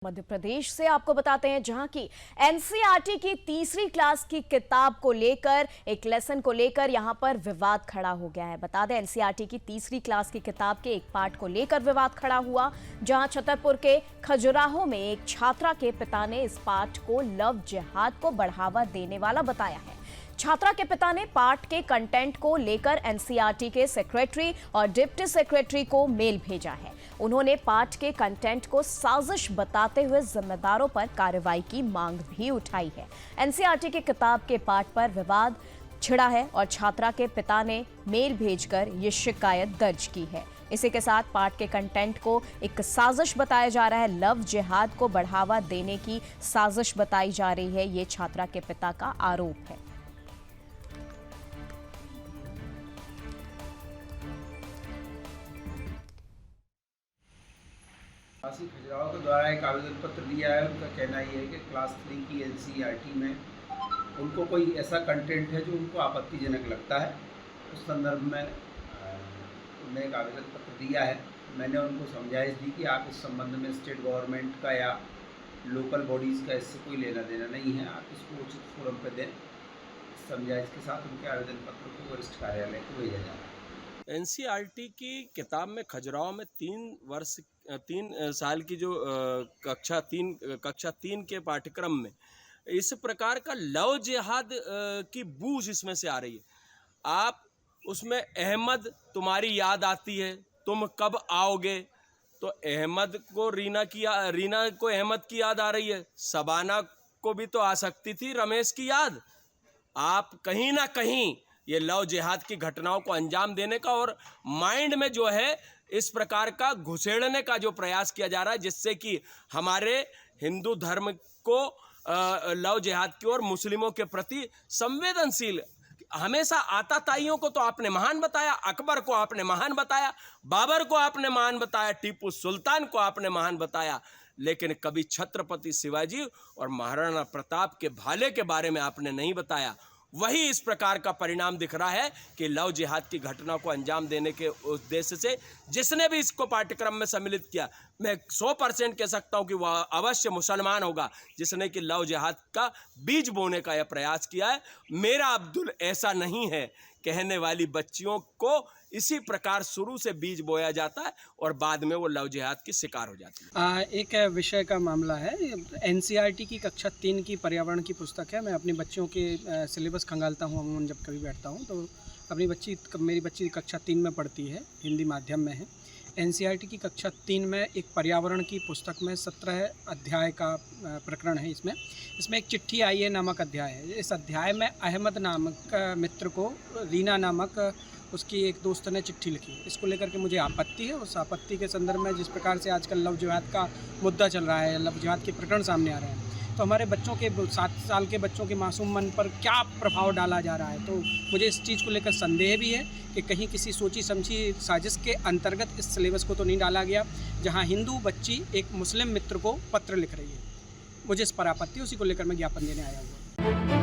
मध्य प्रदेश से आपको बताते हैं, जहां की एनसीईआरटी की तीसरी क्लास की किताब को लेकर एक लेसन को लेकर यहां पर विवाद खड़ा हो गया है। बता दें, एनसीईआरटी की तीसरी क्लास की किताब के एक पाठ को लेकर विवाद खड़ा हुआ, जहां छतरपुर के खजुराहो में एक छात्रा के पिता ने इस पाठ को लव जिहाद को बढ़ावा देने वाला बताया है। छात्रा के पिता ने पाठ के कंटेंट को लेकर एनसीईआरटी के सेक्रेटरी और डिप्टी सेक्रेटरी को मेल भेजा है। उन्होंने पाठ के कंटेंट को साजिश बताते हुए जिम्मेदारों पर कार्रवाई की मांग भी उठाई है। एनसीईआरटी की किताब के पाठ पर विवाद छिड़ा है और छात्रा के पिता ने मेल भेजकर ये शिकायत दर्ज की है। इसी के साथ पाठ के कंटेंट को एक साजिश बताया जा रहा है। लव जिहाद को बढ़ावा देने की साजिश बताई जा रही है, ये छात्रा के पिता का आरोप है। आसिफ खजुराहो के द्वारा एक आवेदन पत्र दिया है। उनका कहना ये है कि क्लास 3 की एनसीईआरटी में उनको कोई ऐसा कंटेंट है जो उनको आपत्तिजनक लगता है। उस संदर्भ में उन्होंने एक आवेदन पत्र दिया है। मैंने उनको समझाइश दी कि आप इस संबंध में स्टेट गवर्नमेंट का या लोकल बॉडीज़ का इससे कोई लेना देना नहीं है, आप इसको उचित फोरम पर दें। समझाइश के साथ उनके आवेदन पत्र को वरिष्ठ कार्यालय को भेजा जा रहा है। एनसीईआरटी की किताब में खजुराहो में 3 साल की जो कक्षा तीन के पाठ्यक्रम में इस प्रकार का लव जिहाद की बूझ इसमें से आ रही है। आप उसमें अहमद तुम्हारी याद आती है, तुम कब आओगे, तो अहमद को रीना को अहमद की याद आ रही है, शबाना को भी तो आ सकती थी रमेश की याद। आप कहीं ना कहीं ये लव जिहाद की घटनाओं को अंजाम देने का और माइंड में जो है इस प्रकार का घुसेड़ने का जो प्रयास किया जा रहा है, जिससे कि हमारे हिंदू धर्म को लव जिहाद की और मुस्लिमों के प्रति संवेदनशील, हमेशा आताताइयों को तो आपने महान बताया, अकबर को आपने महान बताया, बाबर को आपने महान बताया, टीपू सुल्तान को आपने महान बताया, लेकिन कभी छत्रपति शिवाजी और महाराणा प्रताप के भाले के बारे में आपने नहीं बताया। वही इस प्रकार का परिणाम दिख रहा है कि लव जिहाद की घटना को अंजाम देने के उद्देश्य से जिसने भी इसको पाठ्यक्रम में सम्मिलित किया, मैं 100% कह सकता हूं कि वह अवश्य मुसलमान होगा जिसने कि लव जिहाद का बीज बोने का यह प्रयास किया है। मेरा अब्दुल ऐसा नहीं है कहने वाली बच्चियों को इसी प्रकार शुरू से बीज बोया जाता है और बाद में वो लव जिहाद की शिकार हो जाती है। एक विषय का मामला है, एनसीईआरटी की कक्षा 3 की पर्यावरण की पुस्तक है। मैं अपनी बच्चियों के सिलेबस खंगालता हूँ अमूमन जब कभी बैठता हूँ, तो मेरी बच्ची कक्षा 3 में पढ़ती है, हिंदी माध्यम में है। एनसीईआरटी की कक्षा 3 में एक पर्यावरण की पुस्तक में 17 अध्याय का प्रकरण है। इसमें एक चिट्ठी आई है नामक अध्याय है। इस अध्याय में अहमद नामक मित्र को रीना नामक उसकी एक दोस्त ने चिट्ठी लिखी। इसको लेकर के मुझे आपत्ति है। उस आपत्ति के संदर्भ में जिस प्रकार से आजकल लव जिहाद का मुद्दा चल रहा है, लव जिहाद के प्रकरण सामने आ रहे हैं, तो हमारे बच्चों के 7 साल के बच्चों के मासूम मन पर क्या प्रभाव डाला जा रहा है। तो मुझे इस चीज़ को लेकर संदेह भी है कि कहीं किसी सोची समझी साजिश के अंतर्गत इस सिलेबस को तो नहीं डाला गया, जहां हिंदू बच्ची एक मुस्लिम मित्र को पत्र लिख रही है। मुझे इस पर आपत्ति, उसी को लेकर मैं ज्ञापन देने आया हुआ।